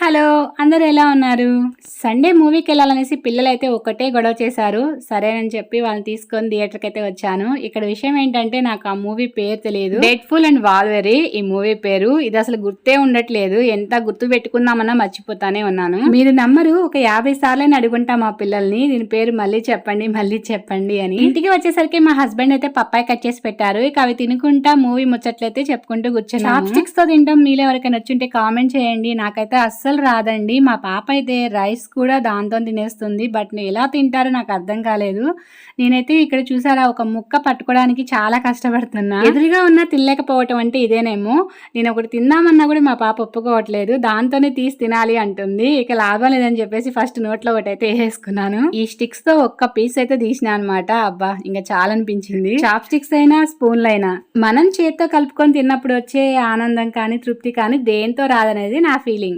Hello అందరూ ఎలా ఉన్నారు? సండే మూవీకి వెళ్ళాలనేసి పిల్లలైతే ఒకటే గొడవ చేశారు. సరేనని చెప్పి వాళ్ళని తీసుకొని థియేటర్కి అయితే వచ్చాను. ఇక్కడ విషయం ఏంటంటే నాకు ఆ మూవీ పేరు తెలియదు. డెడ్ఫుల్ అండ్ వాల్వెరీ ఈ మూవీ పేరు. ఇది అసలు గుర్తే ఉండట్లేదు. ఎంత గుర్తు పెట్టుకుందామన్నా మర్చిపోతానే ఉన్నాను. మీరు నమ్మరు, ఒక 50 సార్లు అడుగుంటా మా పిల్లల్ని దీని పేరు మళ్ళీ చెప్పండి అని. ఇంటికి వచ్చేసరికి మా హస్బెండ్ అయితే పప్పాయి కట్ చేసి పెట్టారు. ఇక అవి తినుకుంటా మూవీ ముచ్చట్లయితే చెప్పుకుంటూ కూర్చున్నాం. చాప్ స్టిక్స్ తో తింటాం. మీలో ఎవరికైనా వచ్చుంటే కామెంట్ చేయండి. నాకైతే అస్సలు రాదండి. మా పాప అయితే రైస్ కూడా దాంతో తినేస్తుంది. బట్ ఎలా తింటారో నాకు అర్థం కాలేదు. నేనైతే ఇక్కడ చూసారా ఒక ముక్క పట్టుకోవడానికి చాలా కష్టపడుతున్నా. ఎదురుగా ఉన్న తినలేకపోవటం అంటే ఇదేనేమో. నేను ఒకటి తిందామన్నా కూడా మా పాప ఒప్పుకోవట్లేదు. దాంతోనే తీసి తినాలి అంటుంది. ఇక లాభం లేదని చెప్పేసి ఫస్ట్ నోట్లో ఒకటి అయితే వేసుకున్నాను. ఈ స్టిక్స్ తో ఒక్క పీస్ అయితే తీసిన అనమాట. అబ్బా ఇంకా చాలా అనిపించింది. చాప్ స్టిక్స్ అయినా స్పూన్లు అయినా మనం చేత్తో కలుపుకొని తిన్నప్పుడు వచ్చే ఆనందం కానీ తృప్తి కానీ దేంతో రాదనేది నా ఫీలింగ్.